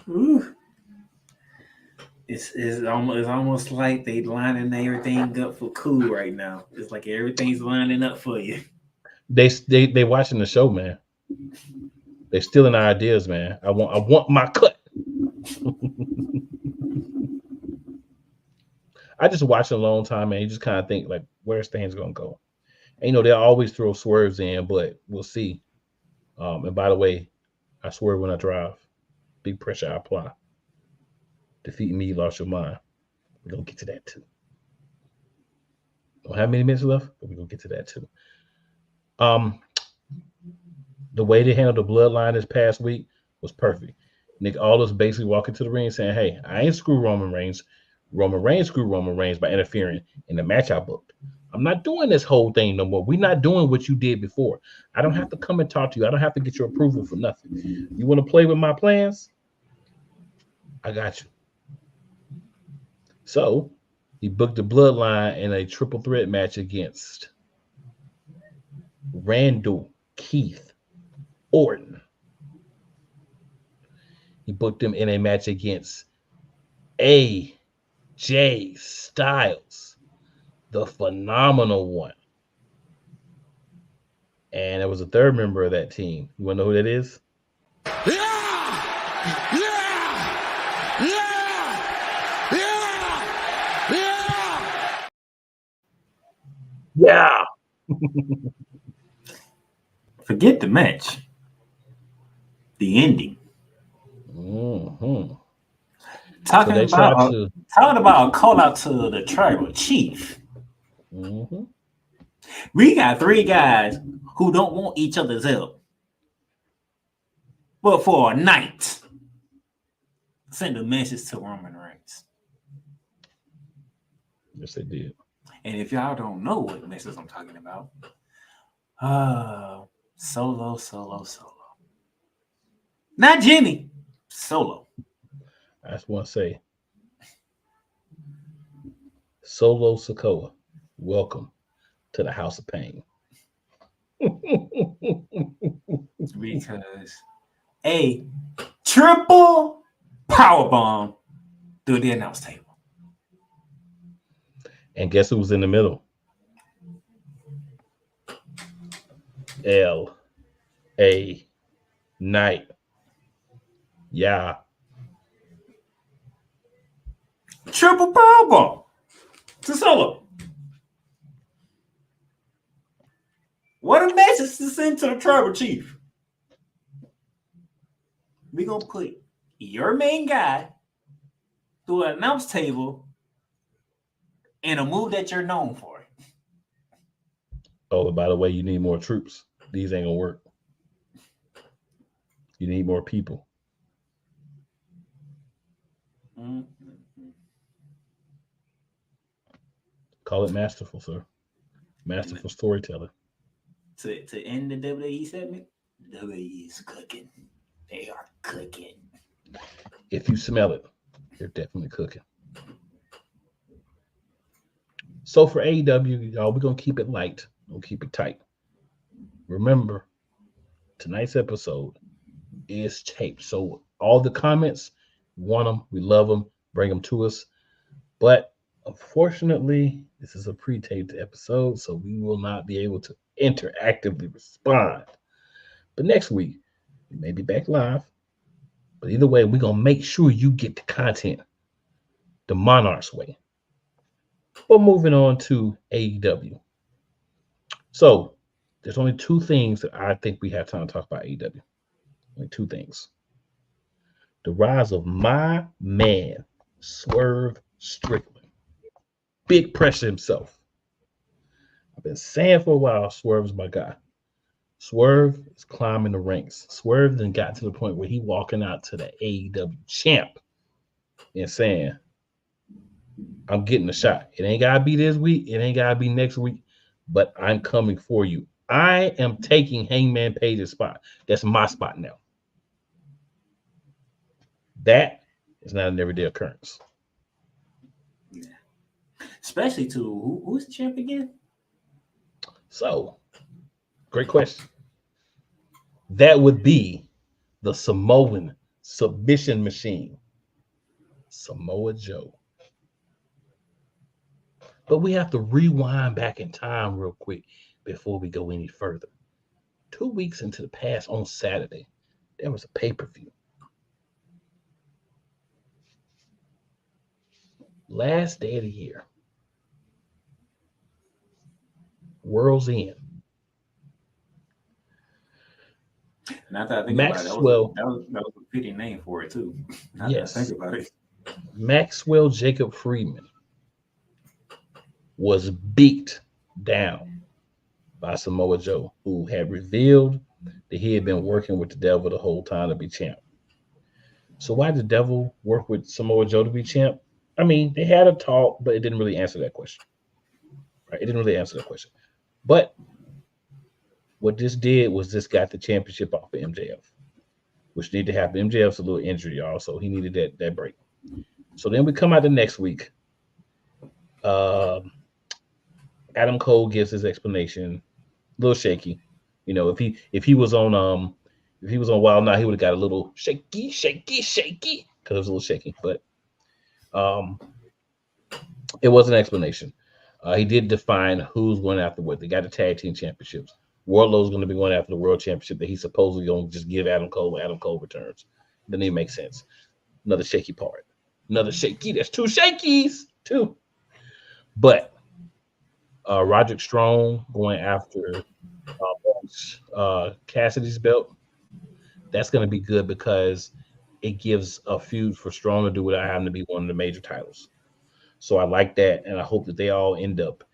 Ooh. It's almost like they lining everything up for cool right now. It's like everything's lining up for you. They watching the show, man. They stealing our ideas, man. I want my cut. I just watched a long time, man. You just kind of think like, where's things gonna go? And, you know, they'll always throw swerves in, but we'll see. And by the way, I swerve when I drive. Big pressure I apply. Defeating me, you lost your mind. We're gonna get to that too. Don't have many minutes left, but we're gonna get to that too. The way they handled the bloodline this past week was perfect. Nick Aldis basically walking to the ring saying, "Hey, I ain't screw Roman Reigns. Roman Reigns screwed Roman Reigns by interfering in the match I booked. I'm not doing this whole thing no more. We're not doing what you did before. I don't have to come and talk to you. I don't have to get your approval for nothing. You want to play with my plans? I got you." So he booked the bloodline in a triple threat match against Randall, Keith, Orton. He booked him in a match against AJ Styles, the phenomenal one. And there was a third member of that team. You want to know who that is? Yeah! Yeah! Yeah! Yeah! Yeah. Forget the match. The ending. Mm-hmm. Talking about a call out to the tribal chief. Mm-hmm. We got three guys who don't want each other's help, but for a night, send a message to Roman Reigns. Yes, they did. And if y'all don't know what message I'm talking about, Solo. Not Jimmy, Solo. I just want to say, Solo Sikoa, welcome to the House of Pain. Because a triple powerbomb through the announce table. And guess who was in the middle? L.A. Knight. Yeah. Triple powerbomb to Solo. What a message to send to the tribal chief. We're going to put your main guy through an announce table in a move that you're known for. Oh, by the way, you need more troops. These ain't going to work. You need more people. Mm-hmm. Call it masterful, sir. Masterful storytelling. To end the WWE segment, WWE is cooking. They are cooking. If you smell it, they're definitely cooking. So for AEW, y'all, we're going to keep it light. We'll keep it tight. Remember, tonight's episode is taped. So all the comments, we want them, we love them, bring them to us. But unfortunately, this is a pre-taped episode, so we will not be able to interactively respond. But next week, we may be back live. But either way, we're going to make sure you get the content the Monarchs way. But moving on to AEW. So there's only two things that I think we have time to talk about AEW. Only two things. The rise of my man, Swerve Strickland. Big pressure himself. I've been saying for a while, Swerve is my guy. Swerve is climbing the ranks. Swerve then got to the point where he walking out to the AEW champ and saying, I'm getting a shot. It ain't got to be this week. It ain't got to be next week, but I'm coming for you. I am taking Hangman Page's spot. That's my spot now. That is not an everyday occurrence. Yeah. Especially to who's the champ again? So, great question. That would be the Samoan submission machine, Samoa Joe. But we have to rewind back in time real quick before we go any further. 2 weeks into the past on Saturday, there was a pay-per-view. Last day of the year. World's End. Now that I think about it, Maxwell. that was a fitting name for it too. Now that I Yes. think about it. Maxwell Jacob Friedman was beat down by Samoa Joe, who had revealed that he had been working with the devil the whole time to be champ. So why did the devil work with Samoa Joe to be champ? I mean, they had a talk, but it didn't really answer that question. Right? It didn't really answer that question. But what this did was this got the championship off of MJF, which needed to happen. MJF's a little injured, y'all, so he needed that break. So then we come out the next week. Adam Cole gives his explanation, a little shaky. You know, if he was on Wild Now, he would have got a little shaky, because it was a little shaky. But it was an explanation. He did define who's going after what. They got the tag team championships. Wardlow's going to be going after the world championship that he's supposedly going to just give Adam Cole when Adam Cole returns. Doesn't even make sense. Another shaky part. Another shaky. There's two shakies, too. But Roderick Strong going after Cassidy's belt. That's going to be good because it gives a feud for Strong to do without having to be one of the major titles. So I like that, and I hope that they all end up.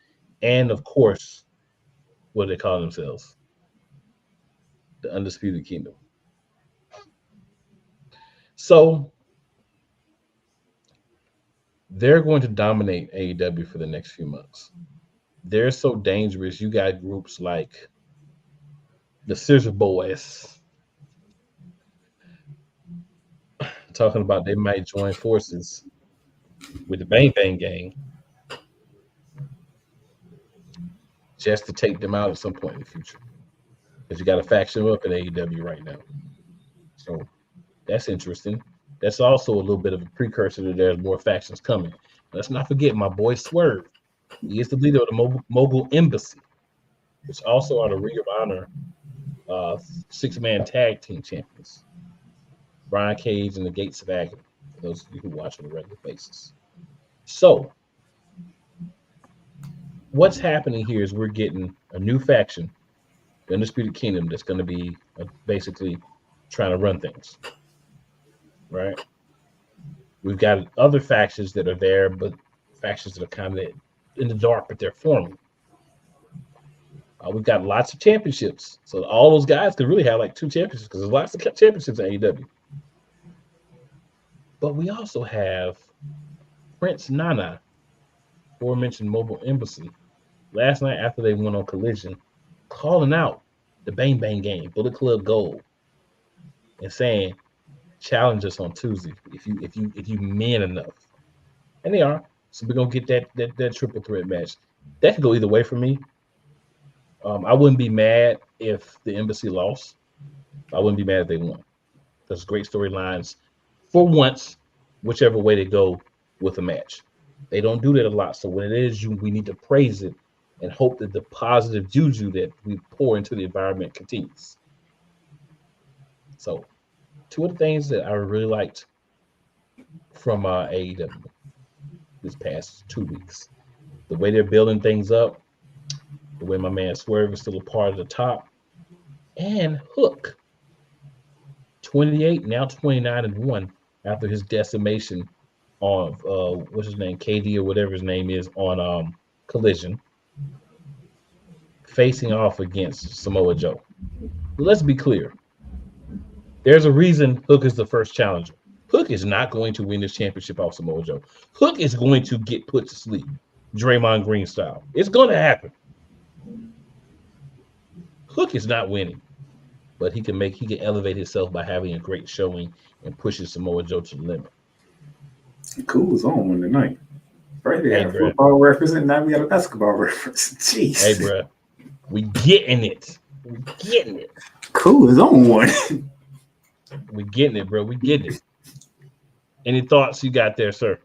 And, of course, what do they call themselves? The Undisputed Kingdom. So they're going to dominate AEW for the next few months. They're so dangerous. You got groups like the Scissor Boys talking about they might join forces with the Bang Bang Gang just to take them out at some point in the future. Because you got a faction up in AEW right now. So that's interesting. That's also a little bit of a precursor to there's more factions coming. Let's not forget my boy Swerve. He is the leader of the Mogul Embassy, which also are the Ring of Honor 6-man tag team champions. Brian Cage and the Gates of Agony, for those of you who watch on a regular basis. So, what's happening here is we're getting a new faction, the Undisputed Kingdom, that's going to be basically trying to run things. Right? We've got other factions that are there, but factions that are kind of in the dark, but they're forming. We've got lots of championships. So all those guys could really have like 2 championships because there's lots of championships in AEW. But we also have Prince Nana, aforementioned Mobile Embassy, last night after they went on Collision, calling out the Bang Bang Gang, Bullet Club Gold, and saying, challenge us on Tuesday if you men enough. And they are. So we're gonna get that triple threat match. That could go either way for me. I wouldn't be mad if the Embassy lost. I wouldn't be mad if they won. There's great storylines for once, whichever way they go with a match. They don't do that a lot. So when it is we need to praise it and hope that the positive juju that we pour into the environment continues. So 2 of the things that I really liked from AEW this past 2 weeks. The way they're building things up, the way my man Swerve is still a part of the top, and Hook, 28, now 29-1 after his decimation on what's his name, KD or whatever his name is on Collision, facing off against Samoa Joe. Let's be clear. There's a reason Hook is the first challenger. Hook is not going to win this championship off Samoa Joe. Hook is going to get put to sleep, Draymond Green style. It's going to happen. Hook is not winning, but he can elevate himself by having a great showing and pushes Samoa Joe to the limit. Cool was on one tonight. Right, we Hey, got a bruh. football reference and now we got a basketball reference. Jeez. Hey, bro, we getting it. We getting it. Cool is on one. We getting it, bro. We getting it. Any thoughts you got there, sir?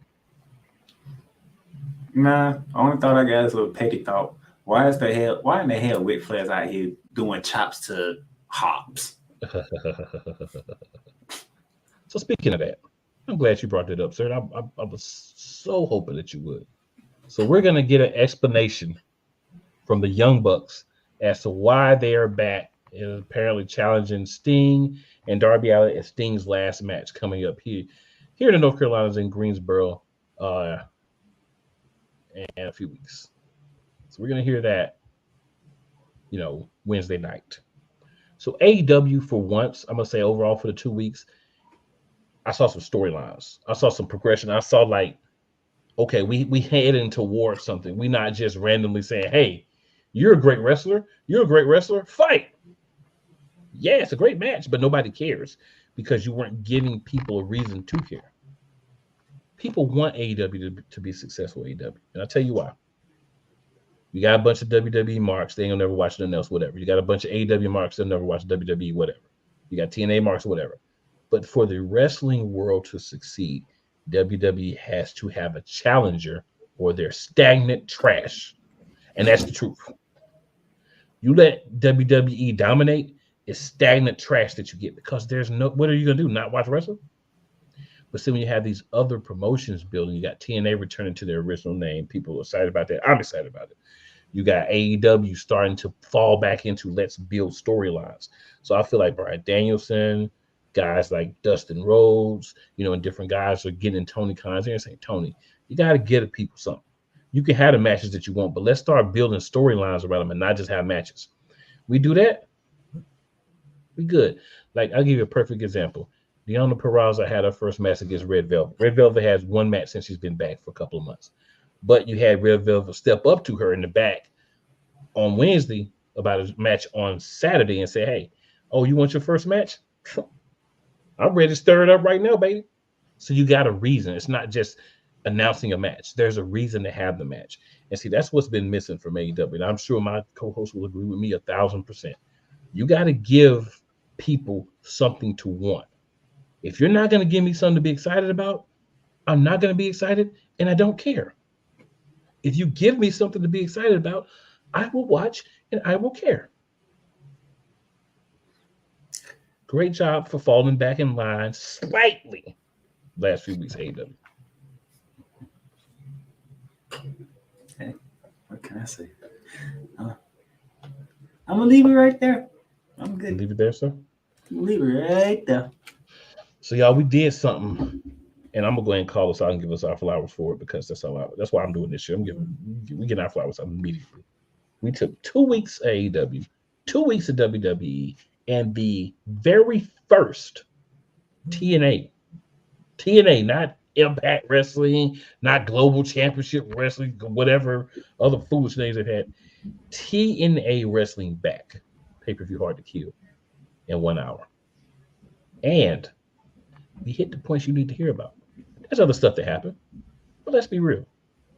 Nah, only thought I got is a little petty thought. Why in the hell Ric Flair's out here doing chops to Hobbs? So speaking of that, I'm glad you brought that up, sir. I was so hoping that you would. So we're gonna get an explanation from the Young Bucks as to why they are back and apparently challenging Sting and Darby Allin at Sting's last match coming up here in the North Carolinas in Greensboro in a few weeks. So we're gonna hear that, Wednesday night. So AEW for once, I'm gonna say overall for the 2 weeks, I saw some storylines. I saw some progression. I saw like, okay, we heading towards something. We're not just randomly saying, hey, you're a great wrestler. You're a great wrestler. Fight. Yeah, it's a great match, but nobody cares because you weren't giving people a reason to care. People want AEW to be successful, AEW. And I'll tell you why. You got a bunch of WWE marks, they ain't gonna never watch nothing else, whatever. You got a bunch of AEW marks, they'll never watch WWE, whatever. You got TNA marks, whatever. But for the wrestling world to succeed, WWE has to have a challenger or they're stagnant trash. And that's the truth. You let WWE dominate, it's stagnant trash that you get because there's no, what are you going to do? Not watch wrestling? But see, when you have these other promotions building, you got TNA returning to their original name. People are excited about that. I'm excited about it. You got AEW starting to fall back into let's build storylines. So I feel like Bryan Danielson, guys like Dustin Rhodes, and different guys are getting Tony Khan's here and saying, Tony, you got to get people something. You can have the matches that you want, but let's start building storylines around them and not just have matches. We do that, we good. Like, I'll give you a perfect example. Deonna Purrazzo had her first match against Red Velvet. Red Velvet has one match since she's been back for a couple of months. But you had Red Velvet step up to her in the back on Wednesday about a match on Saturday and say, hey, oh, you want your first match? I'm ready to stir it up right now, baby. So you got a reason. It's not just announcing a match. There's a reason to have the match. And see, that's what's been missing from AEW. And I'm sure my co-host will agree with me 1,000%. You got to give people something to want. If you're not going to give me something to be excited about, I'm not going to be excited, and I don't care. If you give me something to be excited about, I will watch and I will care. Great job for falling back in line slightly last few weeks, AEW. Hey, what can I say? I'm going to leave it right there. I'm good. Leave it there, sir? Leave it right there. So, y'all, we did something, and I'm going to go ahead and call us out and give us our flowers for it because that's why I'm doing this shit. We get our flowers immediately. We took 2 weeks of AEW, 2 weeks of WWE, and the very first TNA, not Impact Wrestling, not Global Championship Wrestling, whatever other foolish names they've had, TNA Wrestling back, pay-per-view Hard to Kill, in 1 hour. And we hit the points you need to hear about. There's other stuff that happened, but let's be real.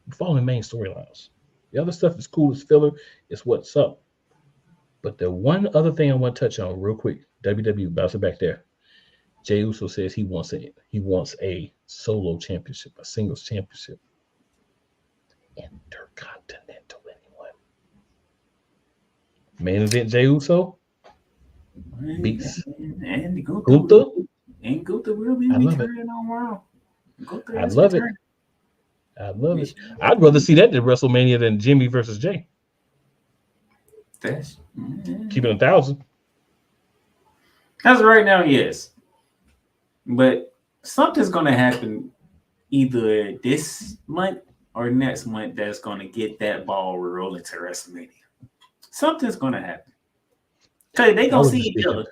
We're following main storylines. The other stuff is cool, it's filler, it's what's up. But the one other thing I want to touch on real quick, WWE, bounce it back there. Jey Uso says he wants a solo championship, a singles championship. Intercontinental, anyone. Main event Jey Uso beats and Gunther. And Gunther will be returning on Raw. I love it. I love it. I'd rather see that than WrestleMania than Jimmy versus Jay. That's keep it 1,000. As of right now, yes. But something's going to happen either this month or next month that's going to get that ball rolling to WrestleMania. Something's going to happen. Because they going to see each other.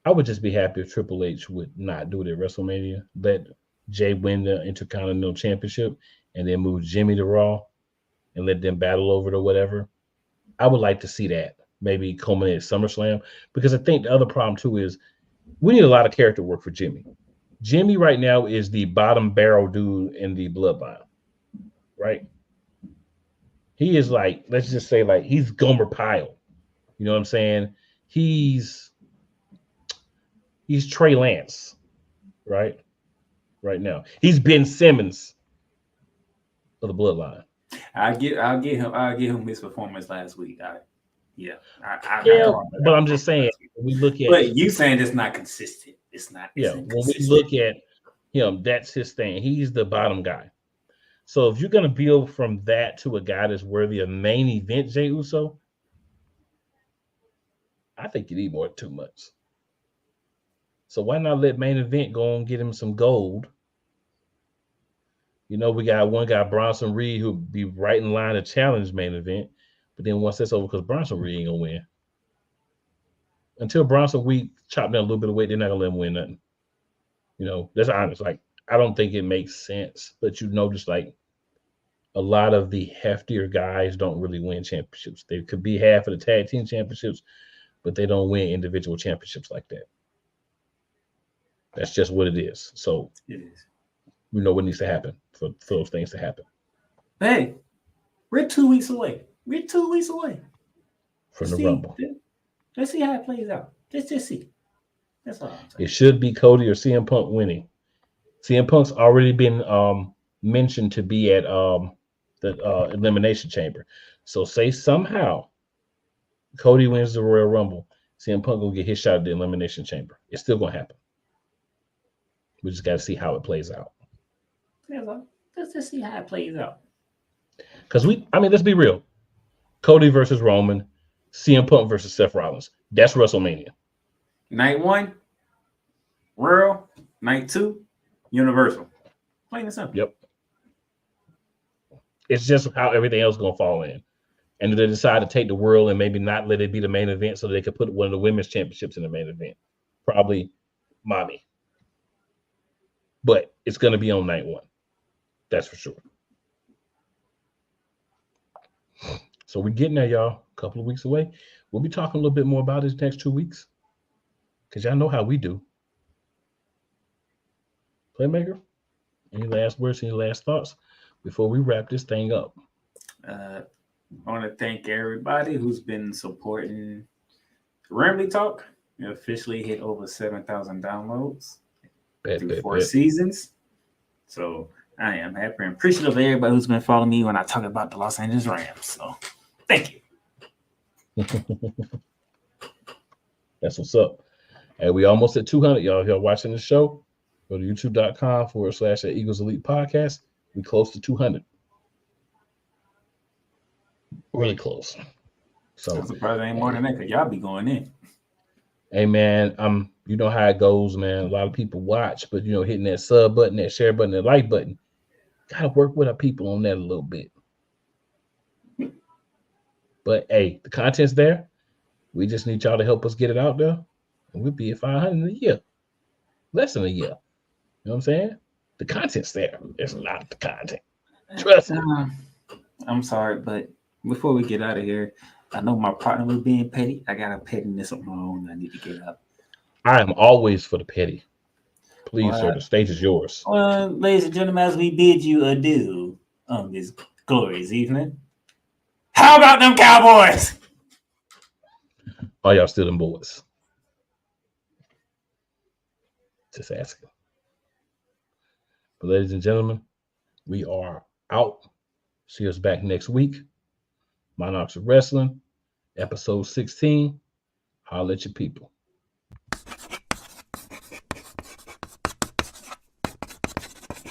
I would just be happy if Triple H would not do it at WrestleMania. Let Jay win the Intercontinental Championship and then move Jimmy to Raw and let them battle over it or whatever. I would like to see that. Maybe culminate at SummerSlam. Because I think the other problem too is We need a lot of character work for Jimmy. Jimmy right now is the bottom barrel dude in the bloodline, right? He is like, let's just say, like he's Gomer Pyle. You know what I'm saying? He's Trey Lance, right? Right now, he's Ben Simmons of the bloodline. I'll give him his performance last week. I But I'm just saying, we look at. But you saying it's not consistent. It's not. When we look at him, that's his thing. He's the bottom guy. So if you're gonna build from that to a guy that's worthy of main event Jey Uso, I think you need more than 2 months. So why not let main event go and get him some gold? You know, we got one guy, Bronson Reed, who'll be right in line to challenge main event. But then once that's over, because Bronson Reed ain't gonna win. Until Bronson Reed chop down a little bit of weight, they're not gonna let him win nothing. You know, that's honest. Like, I don't think it makes sense. But you notice, like, a lot of the heftier guys don't really win championships. They could be half of the tag team championships, but they don't win individual championships like that. That's just what it is. So it is. We know what needs to happen for those things to happen. Hey, we're 2 weeks away. We're 2 weeks away From the Rumble. Let's see how it plays out. Just see. That's all I'm saying. It should be Cody or CM Punk winning. CM Punk's already been mentioned to be at the Elimination Chamber. So say somehow Cody wins the Royal Rumble, CM Punk will get his shot at the Elimination Chamber. It's still going to happen. We just got to see how it plays out. Let's just see how it plays out. Because let's be real. Cody versus Roman, CM Punk versus Seth Rollins. That's WrestleMania. Night 1, Royal. Night 2, Universal. Plain and simple. Yep. It's just how everything else is going to fall in. And if they decide to take the world and maybe not let it be the main event so they could put one of the women's championships in the main event. Probably Mommy. But it's going to be on night 1. That's for sure. So we're getting there, y'all. A couple of weeks away. We'll be talking a little bit more about this next 2 weeks. Because y'all know how we do. Playmaker, any last words, any last thoughts before we wrap this thing up? I want to thank everybody who's been supporting Ramley Talk. It officially hit over 7,000 downloads through 4 seasons. So I am happy and appreciative of everybody who's been following me when I talk about the Los Angeles Rams. So thank you. That's what's up. And we almost at 200, y'all. If you're watching the show, go to youtube.com/Eagles Elite Podcast. We close to 200. Really close. So I'm surprised there ain't more than that because y'all be going in. Hey man, you know how it goes, man. A lot of people watch, but hitting that sub button, that share button, that like button. Gotta work with our people on that a little bit. But hey, the content's there. We just need y'all to help us get it out there. And we'll be at 500 in a year. Less than a year. You know what I'm saying? The content's there. It's not the content. Trust me. I'm sorry, but before we get out of here, I know my partner was being petty. I got a pettiness of my own I need to get up. I am always for the petty. Please, sir, the stage is yours. Well, ladies and gentlemen, as we bid you adieu on this glorious evening, how about them Cowboys? Are y'all still them boys? Just asking. But ladies and gentlemen, we are out. See us back next week. Monarchs of Wrestling, episode 16. Holla at your people.